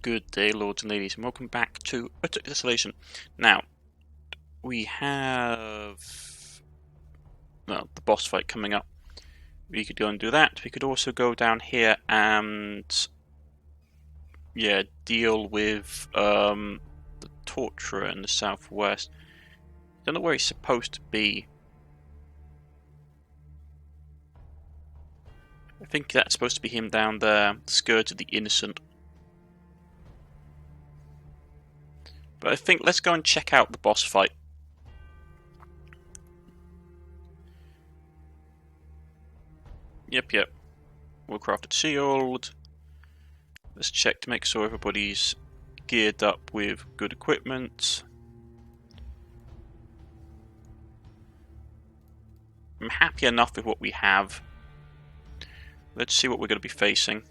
Good day, lords and ladies, and welcome back to Urtuk Desolation. Now, we have, well, the boss fight coming up. We could go and do that. We could also go down here and, yeah, deal with the torturer in the southwest. Don't know where he's supposed to be. I think that's supposed to be him down there, Scourge of the Innocent. But I think let's go and check out the boss fight. Yep. Well-crafted shield. Let's check to make sure everybody's geared up with good equipment. I'm happy enough with what we have. Let's see what we're going to be facing.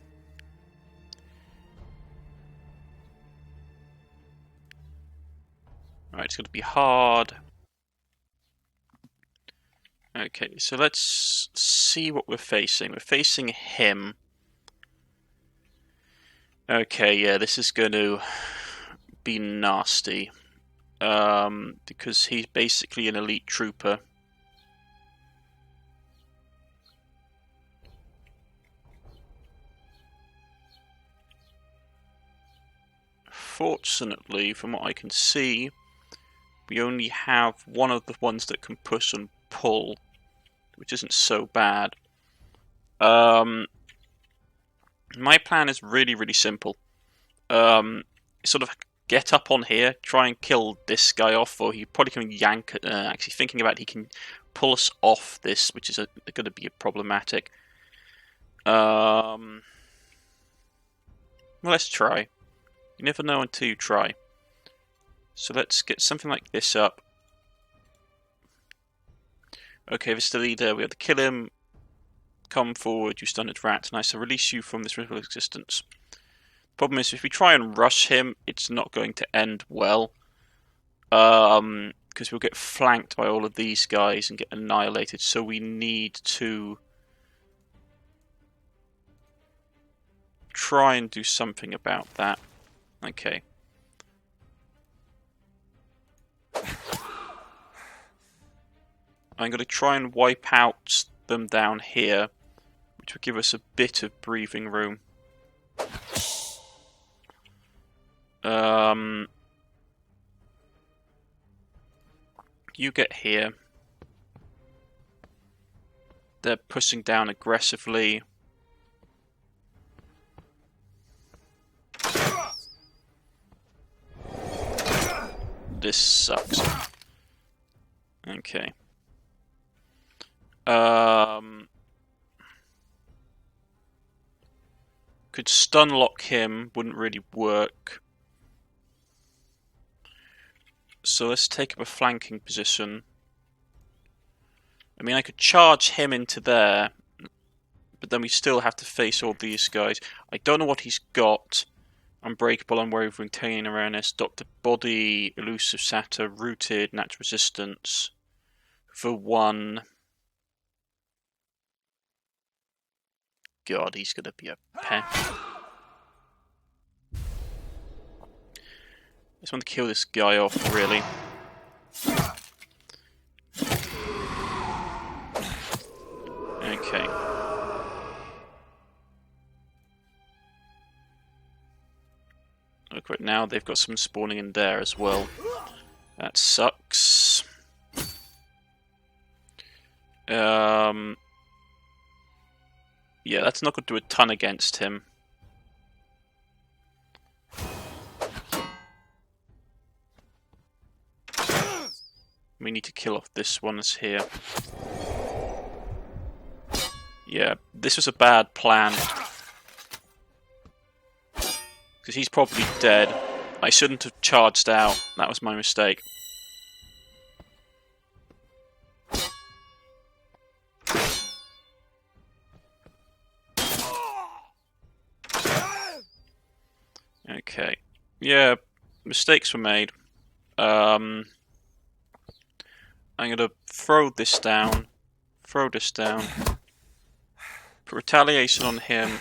Alright, it's going to be hard. Okay, so let's see what we're facing. We're facing him. Okay, yeah, this is going to be nasty. Because he's basically an elite trooper. Fortunately, from what I can see, we only have one of the ones that can push and pull, which isn't so bad. My plan is really simple. Sort of get up on here, try and kill this guy off, or he probably can yank. Actually, thinking about it, he can pull us off this, which is going to be problematic. Well, let's try. You never know until you try. So let's get something like this up. Okay, this is the leader. We have to kill him. Come forward, you stunned rat. Nice to release you from this miserable existence. Problem is, if we try and rush him, it's not going to end well. Because we'll get flanked by all of these guys and get annihilated. So we need to try and do something about that. Okay. I'm going to try and wipe out them down here, which will give us a bit of breathing room. You get here. They're pushing down aggressively. This sucks. Okay. Could stun lock him, wouldn't really work. So let's take up a flanking position. I mean, I could charge him into there, but then we still have to face all these guys. I don't know what he's got. Unbreakable, unwavering, maintaining awareness, Dr. Body, elusive Satyr, rooted, natural resistance. For one. God, he's gonna be a pen. I just want to kill this guy off, really. Okay. Look, right now they've got some spawning in there as well. That sucks. Yeah, that's not going to do a ton against him. We need to kill off this one that's here. Yeah, this was a bad plan. Because he's probably dead. I shouldn't have charged out. That was my mistake. Okay. Yeah, mistakes were made. I'm going to throw this down. Throw this down. Put retaliation on him.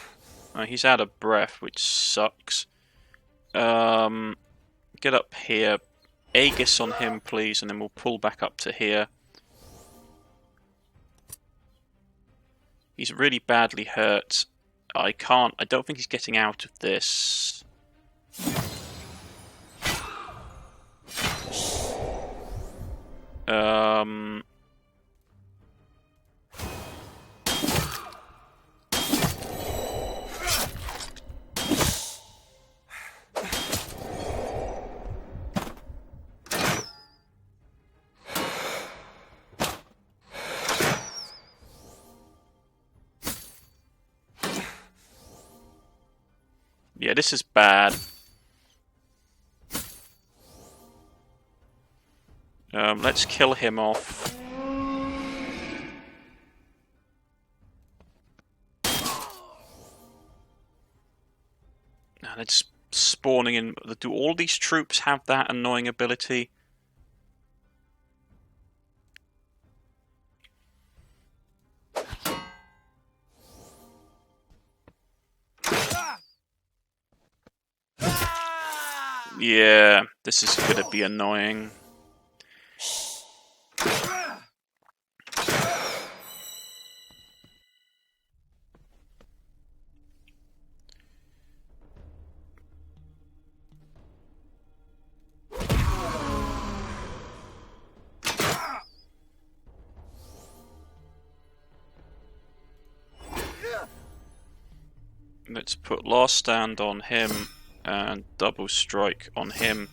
He's out of breath, which sucks. Get up here. Aegis on him, please, and then we'll pull back up to here. He's really badly hurt. I don't think he's getting out of this. Yeah, this is bad. Let's kill him off. And it's spawning in. Do all these troops have that annoying ability? Yeah, this is going to be annoying. Let's put Last Stand on him and Double Strike on him.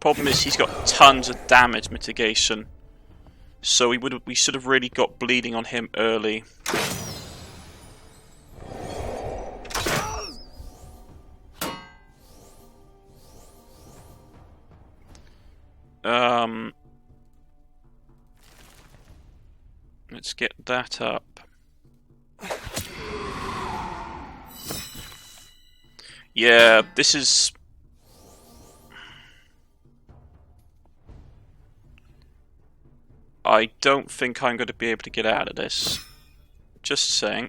Problem is he's got tons of damage mitigation, so we should have really got bleeding on him early. Let's get that up. Yeah, this is... I don't think I'm going to be able to get out of this. Just saying.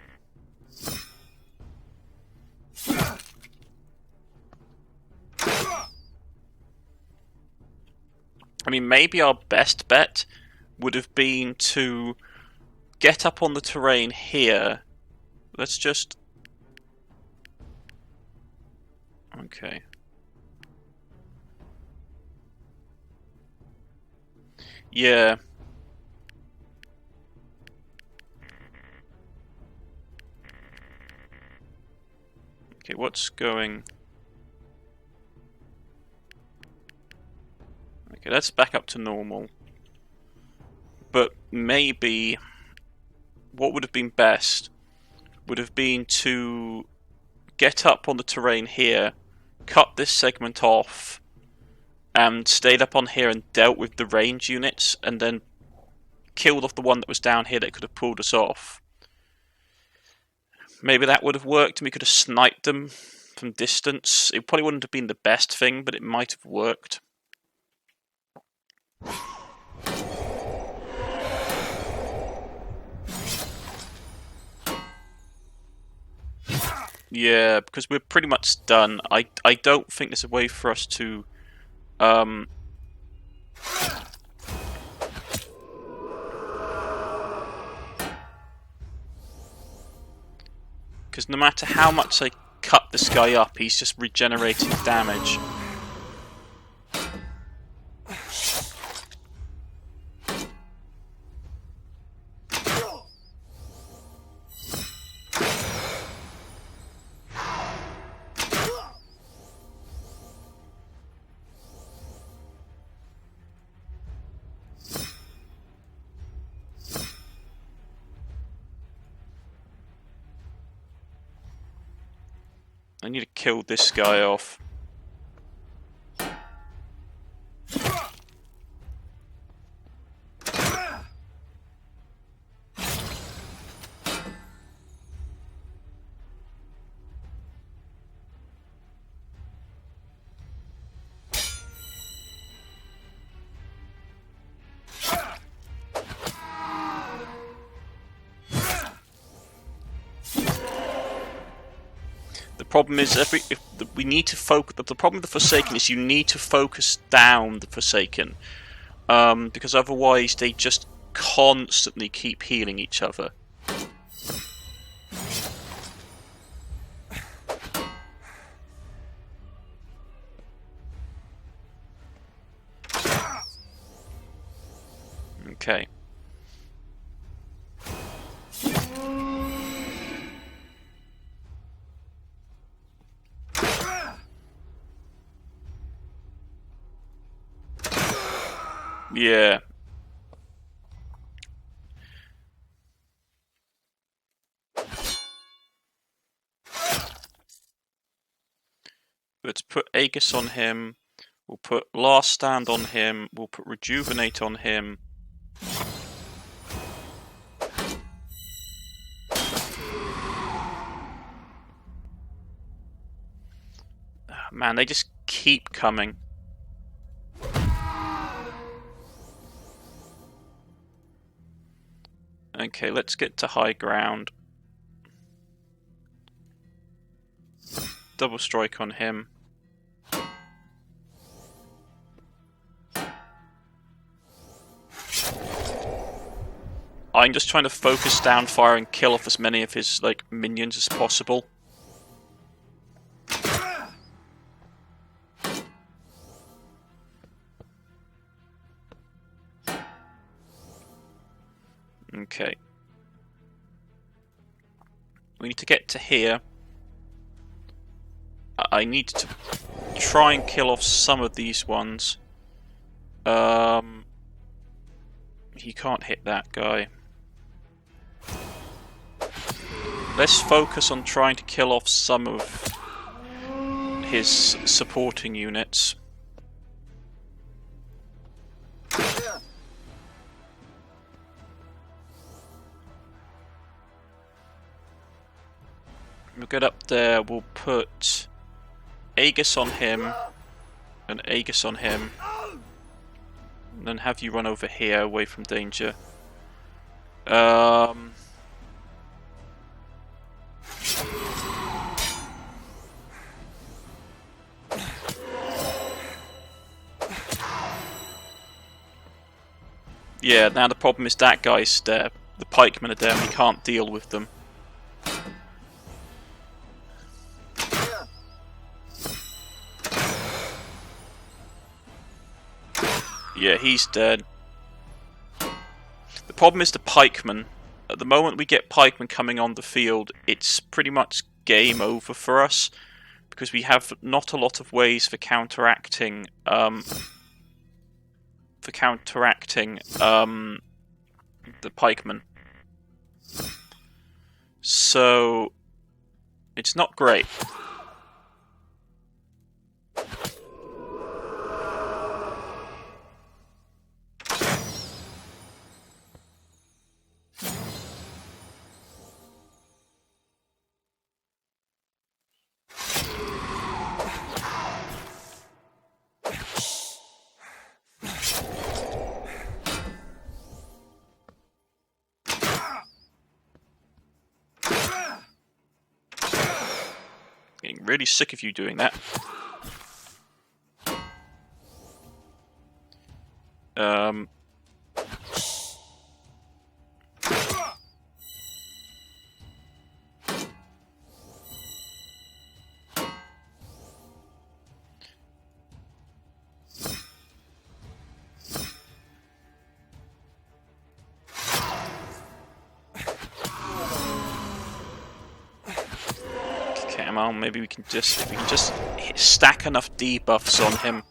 I mean, maybe our best bet would have been to get up on the terrain here. Let's just... Okay. Yeah. Okay, what's going... Okay, let's back up to normal. But maybe what would have been best would have been to get up on the terrain here, cut this segment off, and stayed up on here and dealt with the range units, and then killed off the one that was down here that could have pulled us off. Maybe that would have worked and we could have sniped them from distance. It probably wouldn't have been the best thing, but it might have worked. Yeah, because we're pretty much done. I don't think there's a way for us to... Because no matter how much I cut this guy up, he's just regenerating damage. I need to kill this guy off. problem is we need to focus. The problem with the Forsaken is you need to focus down the Forsaken, because otherwise they just constantly keep healing each other. Okay. Yeah. Let's put Aegis on him. We'll put Last Stand on him. We'll put Rejuvenate on him. Man, they just keep coming. Okay, let's get to high ground. Double strike on him. I'm just trying to focus down fire and kill off as many of his minions as possible. Okay. We need to get to here. I need to try and kill off some of these ones. He can't hit that guy. Let's focus on trying to kill off some of his supporting units. We'll get up there, we'll put Aegis on him, and Aegis on him, and then have you run over here, away from danger. Yeah, now the problem is that guy's there. The pikemen are there and we can't deal with them. Yeah, he's dead. The problem is the pikemen. At the moment we get pikemen coming on the field, it's pretty much game over for us, because we have not a lot of ways for counteracting the pikemen. So it's not great. Getting really sick of you doing that. Maybe we can just stack enough debuffs on him.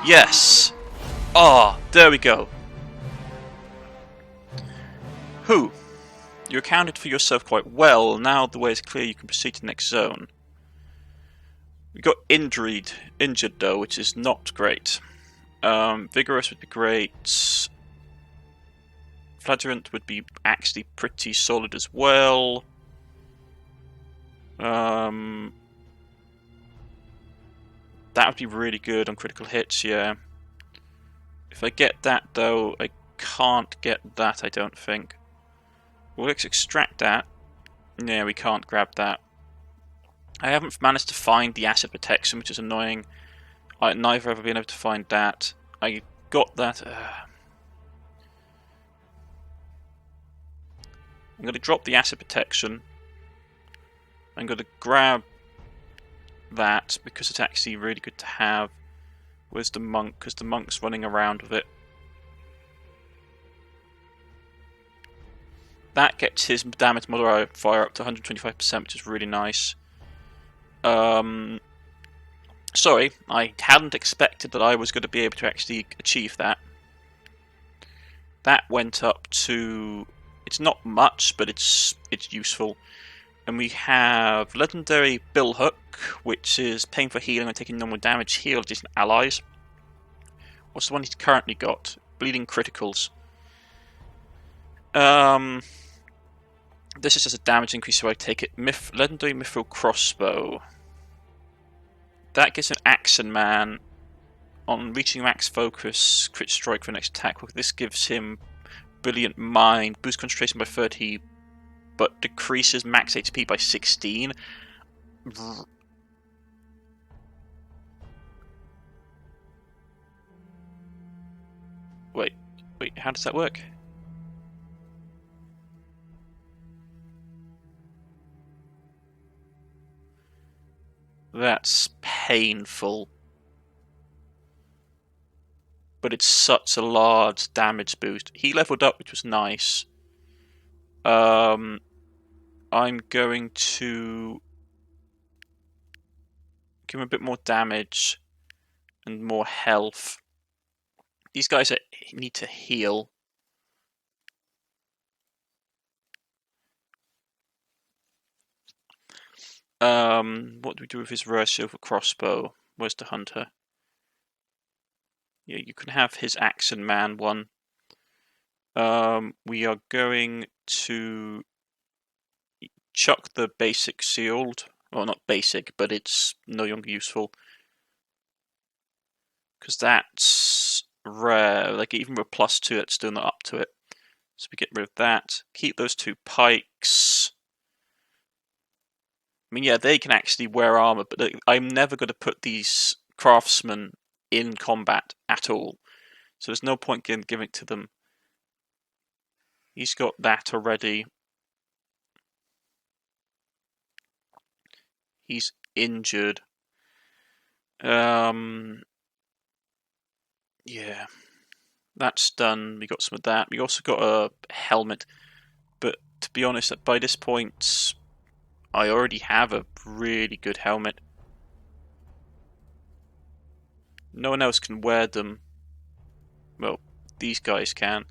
Yes! Ah, there we go. Who? You accounted for yourself quite well. Now the way is clear, you can proceed to the next zone. We got injured though, which is not great. Vigorous would be great. Flagrant would be actually pretty solid as well. That would be really good on critical hits, yeah. If I get that, though, I can't get that, I don't think. Well, let's extract that. Yeah, we can't grab that. I haven't managed to find the acid protection, which is annoying. I've neither ever been able to find that. I got that. I'm going to drop the acid protection. I'm going to grab that because it's actually really good to have. Where's the monk? Because the monk's running around with it. That gets his damage modifier up to 125%, which is really nice. Sorry, I hadn't expected that I was going to be able to actually achieve that. That went up to... It's not much, but it's useful. And we have legendary Billhook, which is paying for healing and taking normal damage, heal adjacent allies. What's the one he's currently got? Bleeding criticals. This is just a damage increase, so I take it. Legendary Mithril Crossbow. That gives an Axon Man on reaching max focus, crit strike for next attack. This gives him Brilliant Mind, boost concentration by 30, but decreases max HP by 16. Wait, how does that work? That's painful. But it's such a large damage boost. He leveled up, which was nice. I'm going to give him a bit more damage and more health. These guys need to heal. What do we do with his rare silver crossbow? Where's the hunter? Yeah, you can have his Axon Man one. We are going to chuck the basic sealed. Well, not basic, but it's no longer useful. Because that's rare. Like, even with +2, it's still not up to it. So we get rid of that. Keep those 2 pikes. I mean, yeah, they can actually wear armor, but I'm never going to put these craftsmen in combat at all. So there's no point in giving it to them. He's got that already. He's injured. Yeah. That's done. We got some of that. We also got a helmet. But to be honest, by this point, I already have a really good helmet. No one else can wear them. Well, these guys can.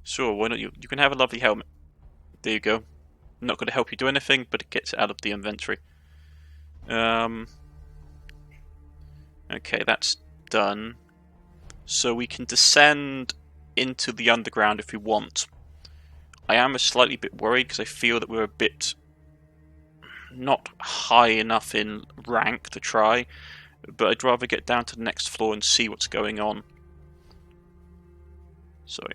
Sure, why not you? You can have a lovely helmet. There you go. I'm not going to help you do anything, but it gets out of the inventory. Okay, that's done. So we can descend into the underground if we want. I am a slightly bit worried because I feel that we're a bit not high enough in rank to try, but I'd rather get down to the next floor and see what's going on. Sorry.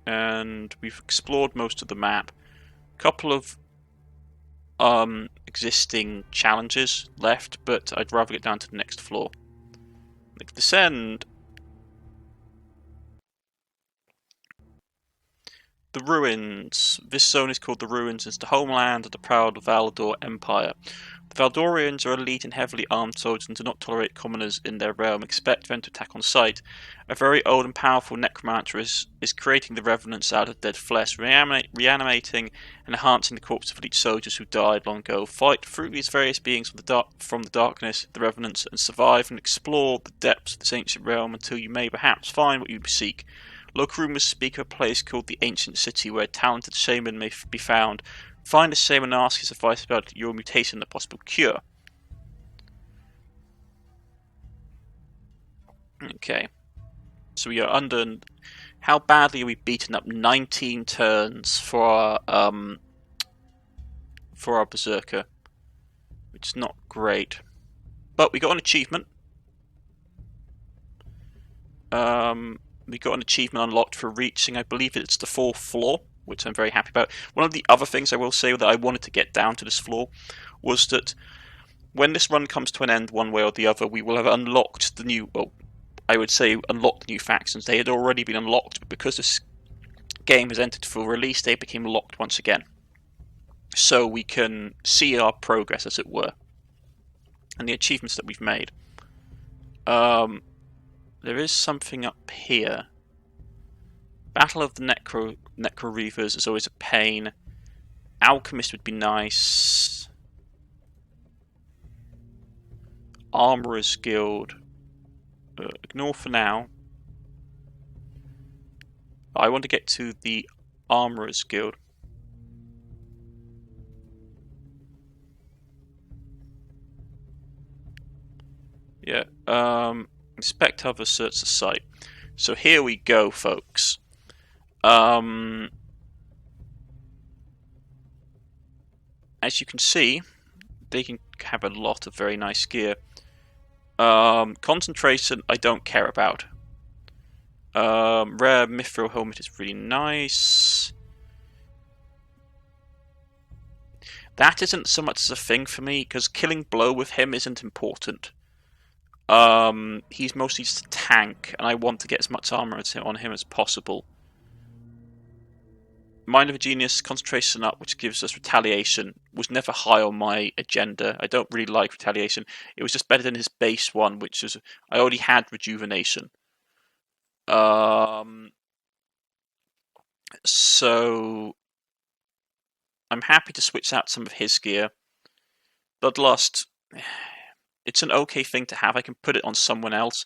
And we've explored most of the map. A couple of existing challenges left, but I'd rather get down to the next floor. Let's descend. The Ruins. This zone is called the Ruins. It's the homeland of the proud Valdor Empire. The Valdorians are elite and heavily armed soldiers and do not tolerate commoners in their realm. Expect them to attack on sight. A very old and powerful necromancer is creating the revenants out of dead flesh, reanimating and enhancing the corpses of elite soldiers who died long ago. Fight through these various beings from the darkness, the revenants, and survive and explore the depths of this ancient realm until you may perhaps find what you seek. Local rumors speak of a place called the Ancient City where a talented shaman may be found. Find a shaman and ask his advice about your mutation and a possible cure. Okay. So we are under... How badly are we beaten up? 19 turns for our Berserker. Which is not great. But we got an achievement. We got an achievement unlocked for reaching, I believe it's the 4th floor, which I'm very happy about. One of the other things I will say that I wanted to get down to this floor was that when this run comes to an end one way or the other, we will have unlocked the new, well, I would say unlocked the new factions. They had already been unlocked, but because this game has entered full release, they became locked once again. So we can see our progress, as it were, and the achievements that we've made. There is something up here. Battle of the Necro Reavers is always a pain. Alchemist would be nice. Armourer's Guild. Ignore for now. I want to get to the Armourer's Guild. Yeah. Inspect other search the site. So here we go, folks. As you can see, they can have a lot of very nice gear. Concentration, I don't care about. Rare mithril helmet is really nice. That isn't so much as a thing for me, because killing blow with him isn't important. He's mostly just a tank, and I want to get as much armor on him as possible. Mind of a Genius, concentration up, which gives us retaliation, was never high on my agenda. I don't really like retaliation. It was just better than his base one, which is I already had rejuvenation. So I'm happy to switch out some of his gear. Bloodlust, it's an okay thing to have. I can put it on someone else.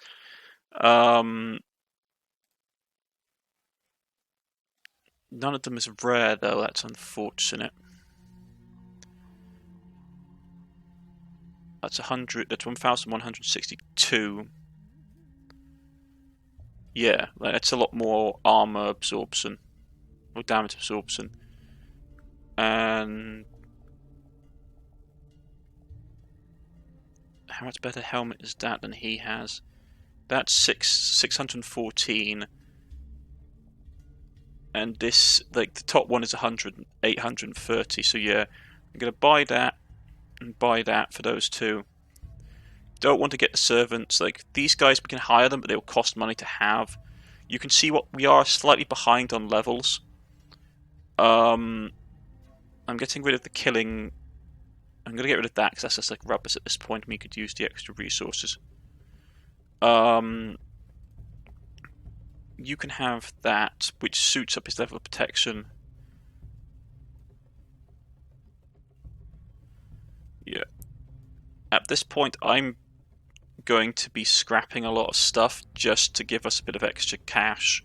None of them is rare, though. That's unfortunate. That's 100. That's 1,162. Yeah, that's a lot more armor absorption or damage absorption. And how much better helmet is that than he has? That's 614. And this, like, the top one is 830. So yeah, I'm gonna buy that and buy that for those two. Don't want to get the servants. Like, these guys, we can hire them, but they will cost money to have. You can see what we are slightly behind on levels. I'm getting rid of the killing. I'm gonna get rid of that because that's just like rubbish at this point. We could use the extra resources. You can have that, which suits up his level of protection. Yeah. At this point, I'm going to be scrapping a lot of stuff just to give us a bit of extra cash.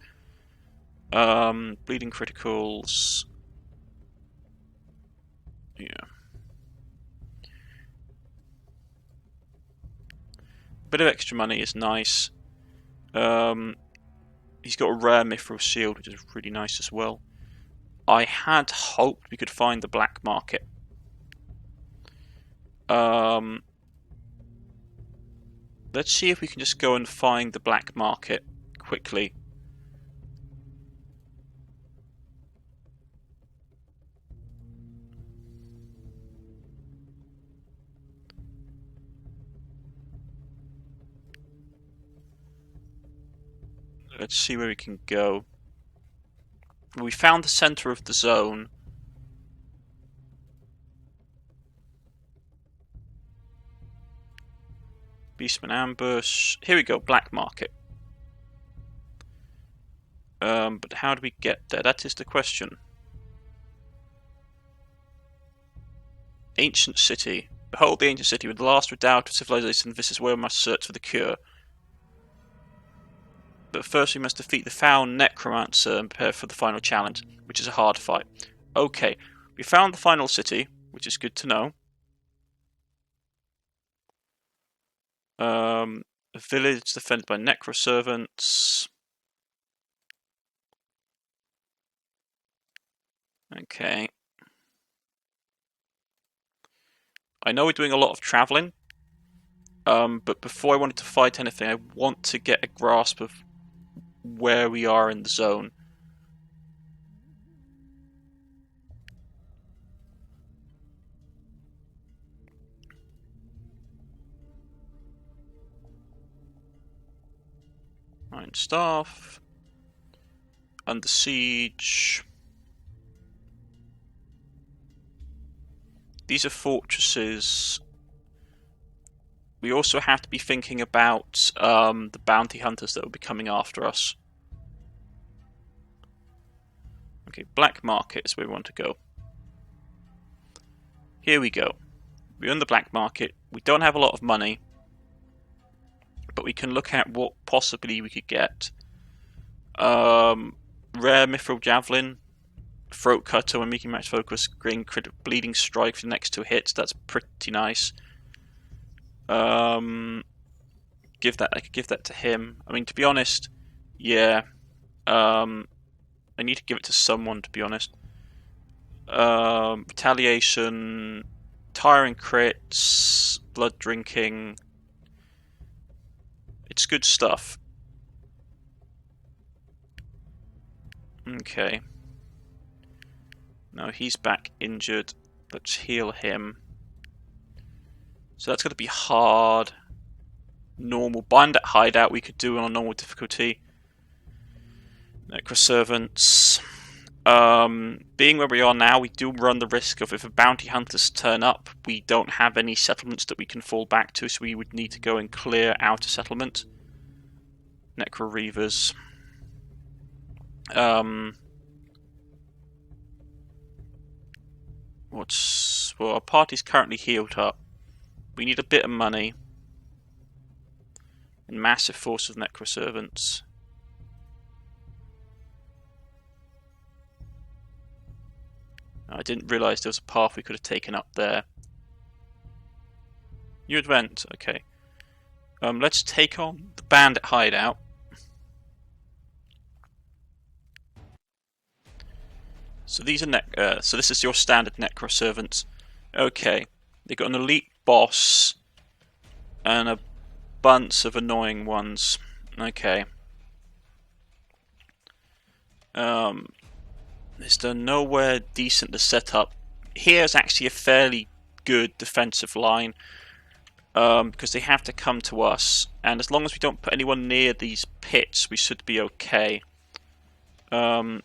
Bleeding criticals. Yeah. A bit of extra money is nice. He's got a rare mithril shield, which is really nice as well. I had hoped we could find the black market. Let's see if we can just go and find the black market quickly. Let's see where we can go. We found the center of the zone. Beastman ambush. Here we go, black market. But how do we get there? That is the question. Ancient city. Behold the ancient city, with the last redoubt of civilization. This is where we must search for the cure. But first we must defeat the foul necromancer and prepare for the final challenge, which is a hard fight. Okay, we found the final city, which is good to know. A village defended by necroservants. Okay. I know we're doing a lot of travelling, but before I wanted to fight anything, I want to get a grasp of where we are in the zone. Iron Staff. Under siege. These are fortresses. We also have to be thinking about the bounty hunters that will be coming after us. Okay, black market is where we want to go. Here we go. We're in the black market. We don't have a lot of money, but we can look at what possibly we could get. Rare mithril javelin, throat cutter when making max focus, green crit bleeding strike for the next 2 hits. That's pretty nice. I could give that to him. I mean, to be honest, yeah. I need to give it to someone, to be honest. Retaliation, tiring crits, blood drinking. It's good stuff. Okay. Now he's back injured. Let's heal him. So that's going to be hard. Normal. Bandit hideout we could do on a normal difficulty. Necroservants. Being where we are now, we do run the risk of if a bounty hunters turn up, we don't have any settlements that we can fall back to, so we would need to go and clear out a settlement. Necro Reavers. Well, our party's currently healed up. We need a bit of money. And massive force of necroservants. I didn't realise there was a path we could have taken up there. You went, okay. Let's take on the bandit hideout. So these are so this is your standard necroservants. Okay, they got an elite boss and a bunch of annoying ones. Okay. Is there nowhere decent to set up? Here's actually a fairly good defensive line because they have to come to us, and as long as we don't put anyone near these pits, we should be okay.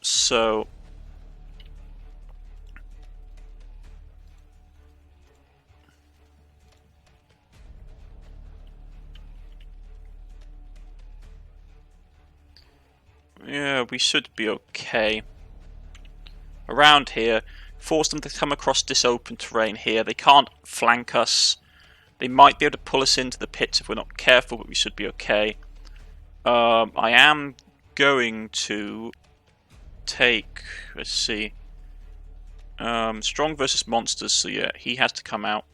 So yeah, we should be okay. Around here, force them to come across this open terrain here. They can't flank us. They might be able to pull us into the pits if we're not careful, but we should be okay. I am going to take, let's see, strong versus monsters, so yeah, he has to come out.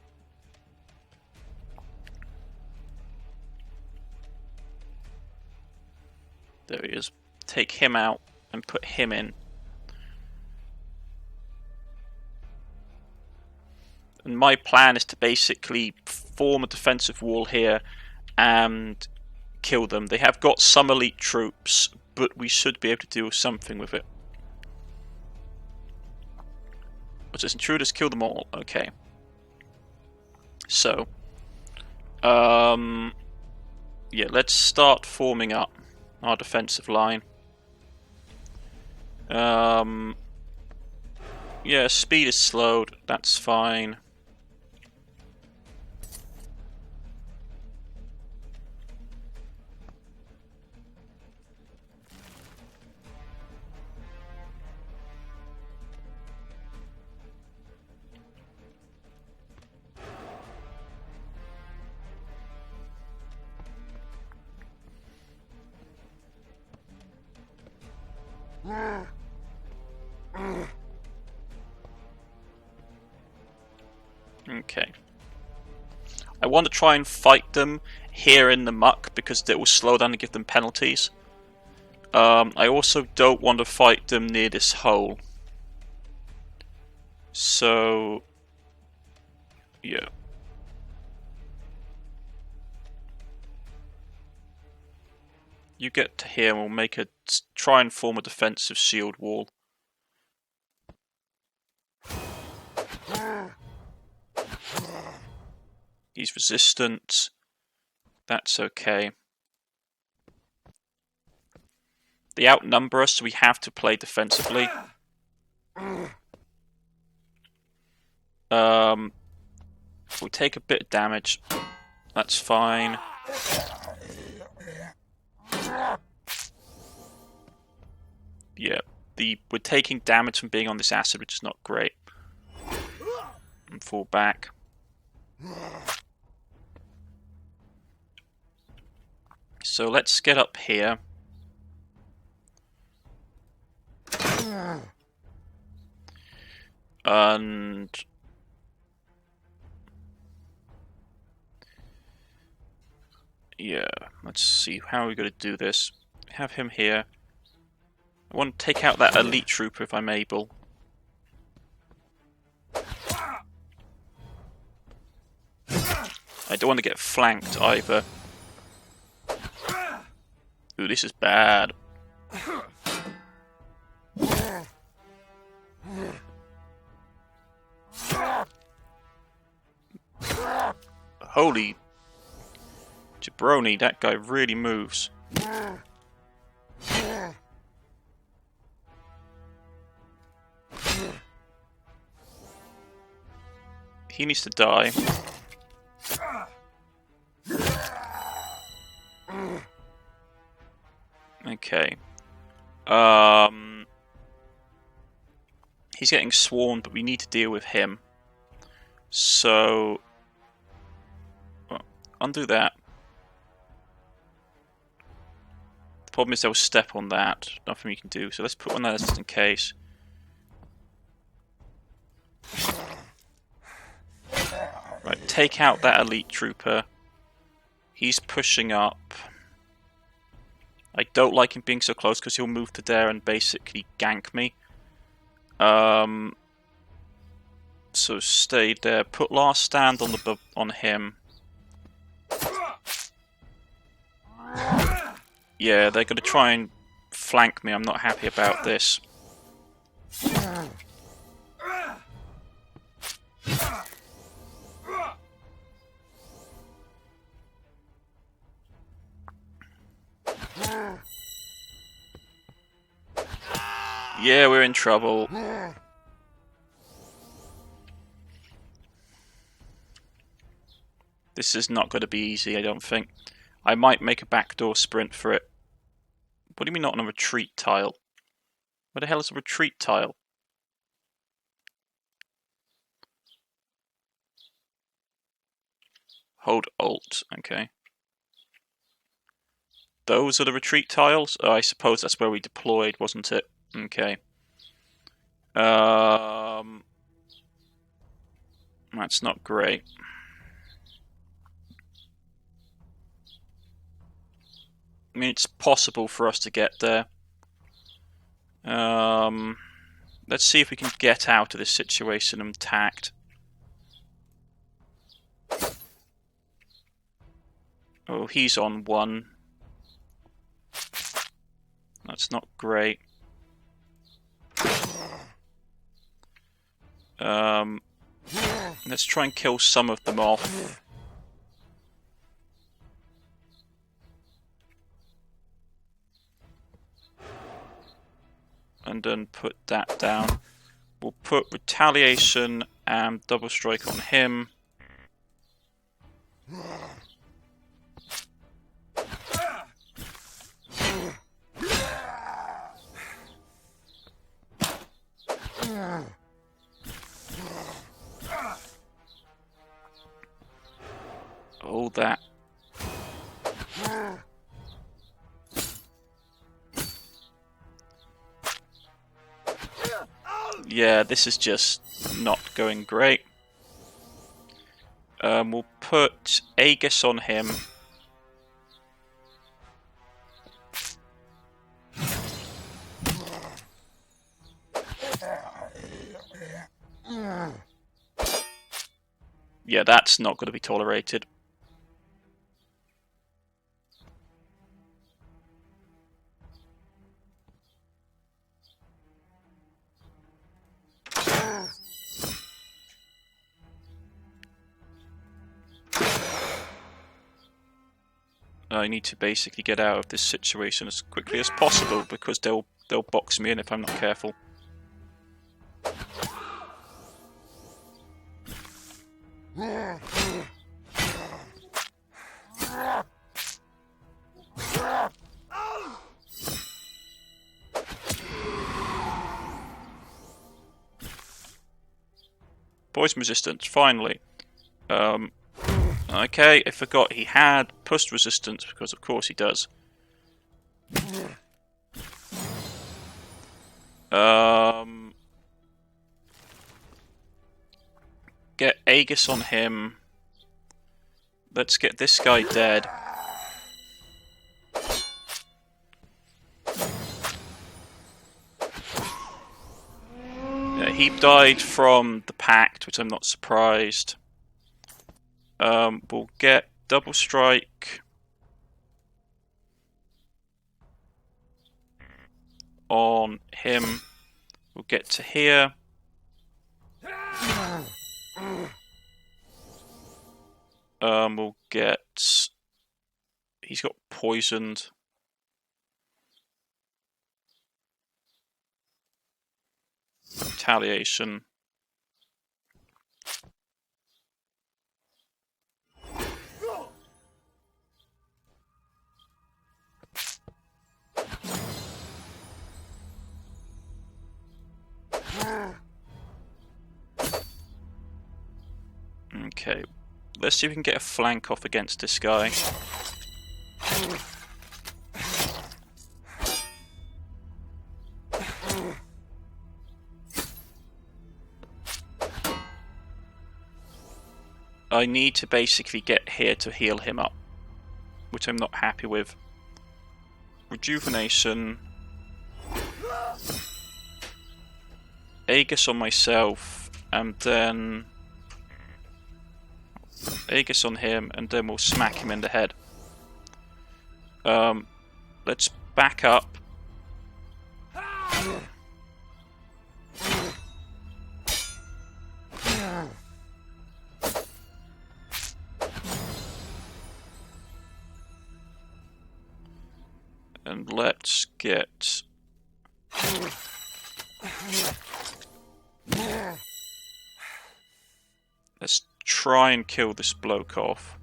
There he is. Take him out and put him in. And my plan is to basically form a defensive wall here and kill them. They have got some elite troops, but we should be able to do something with it. But as intruders, kill them all. Okay. So, yeah, let's start forming up our defensive line. Yeah, speed is slowed. That's fine. Okay. I want to try and fight them here in the muck because it will slow down and give them penalties. I also don't want to fight them near this hole. So, yeah. You get to here and we'll try and form a defensive shield wall. He's resistant. That's okay. They outnumber us, so we have to play defensively. We take a bit of damage. That's fine. Yeah, we're taking damage from being on this acid, which is not great. And fall back. So let's get up here. And yeah, let's see how we're going to do this. Have him here. I want to take out that elite trooper if I'm able. I don't want to get flanked either. Ooh, this is bad. Holy jabroni, that guy really moves. He needs to die. Okay. He's getting swarmed, but we need to deal with him. So, well, undo that. The problem is they'll step on that. Nothing we can do. So let's put one there just in case. Right, take out that elite trooper. He's pushing up. I don't like him being so close because he'll move to there and basically gank me. So stay there. Put last stand on him. Yeah, they're going to try and flank me. I'm not happy about this. Yeah, we're in trouble. This is not going to be easy, I don't think. I might make a backdoor sprint for it. What do you mean not on a retreat tile? Where the hell is a retreat tile? Hold Alt, okay. Those are the retreat tiles? Oh, I suppose that's where we deployed, wasn't it? Okay. That's not great. I mean, it's possible for us to get there. Let's see if we can get out of this situation intact. Oh, he's on one. That's not great. Let's try and kill some of them off. And then put that down. We'll put retaliation and double strike on him. All that. Yeah, this is just not going great. We'll put Aegis on him. Yeah, that's not going to be tolerated. I need to basically get out of this situation as quickly as possible because they'll box me in if I'm not careful. Poison resistance, finally. Okay, I forgot he had pus resistance because of course he does. Get Aegis on him. Let's get this guy dead. Yeah, he died from the Pact, which I'm not surprised. We'll get double strike on him. We'll get to here. We'll get... He's got poisoned. Retaliation. Okay, let's see if we can get a flank off against this guy. I need to basically get here to heal him up, which I'm not happy with. Rejuvenation. Aegis on myself, and then Aegis on him, and then we'll smack him in the head. Let's back up. And let's get... Let's try and kill this bloke off.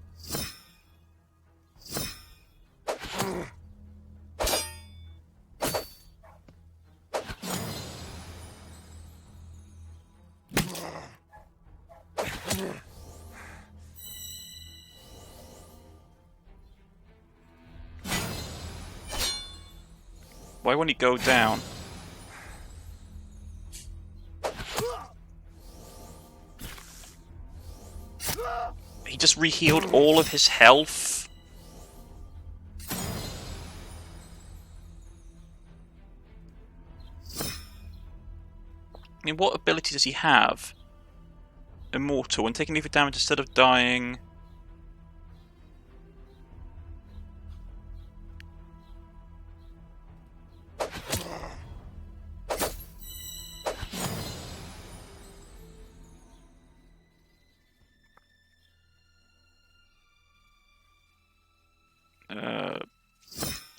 Why won't he go down? He just re-healed all of his health. I mean, what ability does he have? Immortal, and taking lethal damage instead of dying.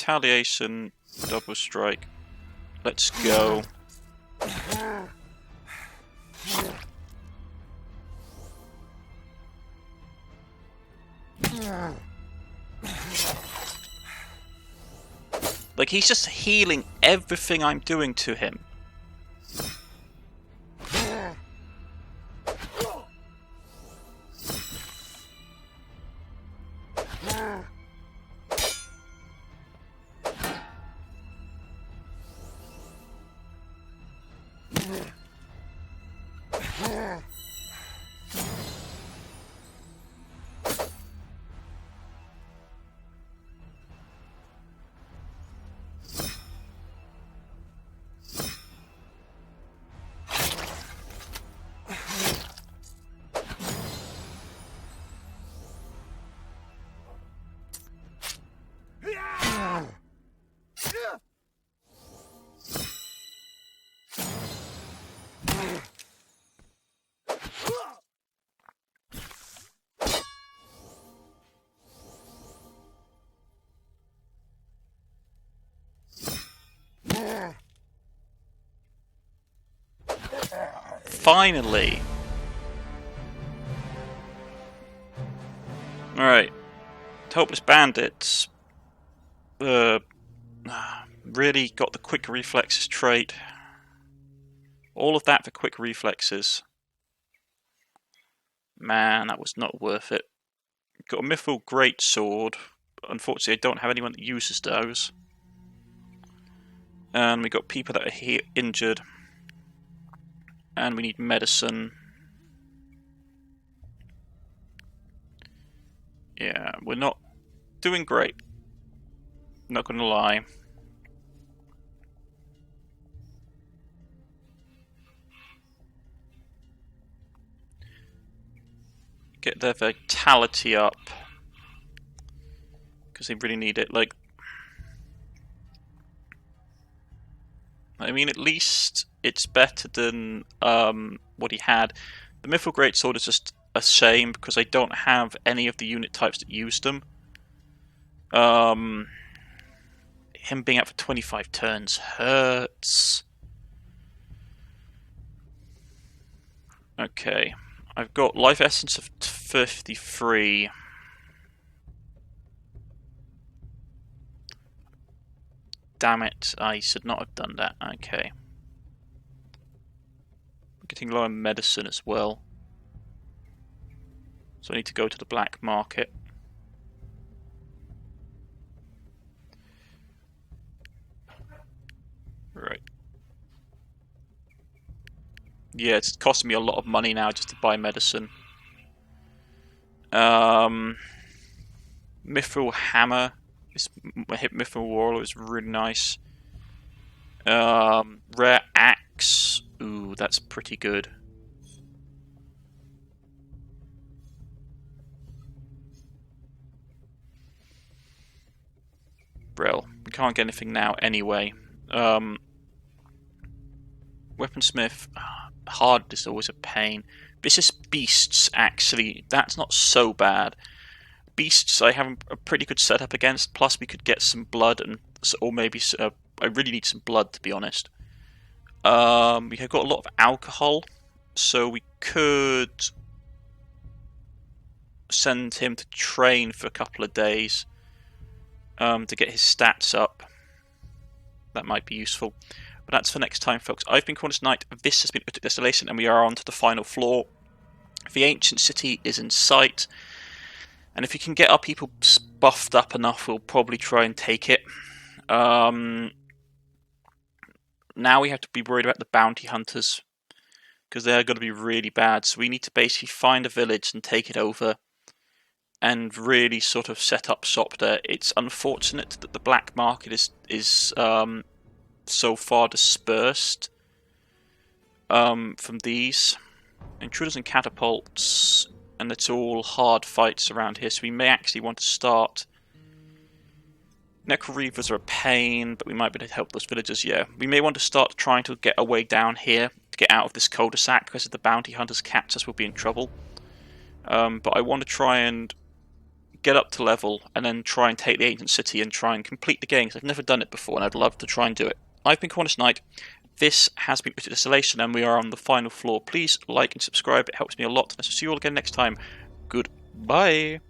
Retaliation, double strike. Let's go. Like, he's just healing everything I'm doing to him. finally! Alright. Hopeless Bandits. Really got the quick reflexes trait. All of that for quick reflexes. Man, that was not worth it. Got a Mithril Greatsword. Unfortunately, I don't have anyone that uses those. And we got people that are injured. And we need medicine. Yeah, we're not doing great. Not gonna lie. Get their vitality up. Because they really need it. Like, I mean, at least it's better than what he had. The Mithril Greatsword is just a shame because I don't have any of the unit types that use them. Him being out for 25 turns hurts. Okay, I've got life essence of 53. Damn it, I should not have done that. Okay. Getting low on medicine as well. So I need to go to the black market. Right. Yeah, it's costing me a lot of money now just to buy medicine. Mithril Hammer. This Mithril Warlord is really nice. Rare Axe. Ooh, that's pretty good. Brill. We can't get anything now anyway. Weaponsmith. Hard is always a pain. Vicious Beasts, actually, that's not so bad. Beasts I have a pretty good setup against, plus we could get some blood, and or maybe I really need some blood, to be honest. We have got a lot of alcohol, so we could send him to train for a couple of days to get his stats up. That might be useful. But that's for next time, folks. I've been Cornish-knight, this has been Urtuk Desolation, and we are on to the final floor. The ancient city is in sight, and if we can get our people buffed up enough, we'll probably try and take it. Now we have to be worried about the bounty hunters, because they're going to be really bad. So we need to basically find a village and take it over, and really sort of set up shop there. It's unfortunate that the black market is so far dispersed from these intruders and catapults, and it's all hard fights around here. So we may actually want to start. Necroreavers are a pain, but we might be able to help those villagers. Yeah, we may want to start trying to get a way down here to get out of this cul-de-sac, because if the bounty hunters catch us, we'll be in trouble. But I want to try and get up to level, and then try and take the ancient city and try and complete the game, because I've never done it before, and I'd love to try and do it. I've been Cornish-knight. This has been Urtuk Desolation, and we are on the final floor. Please like and subscribe, it helps me a lot, and I'll see you all again next time. Goodbye.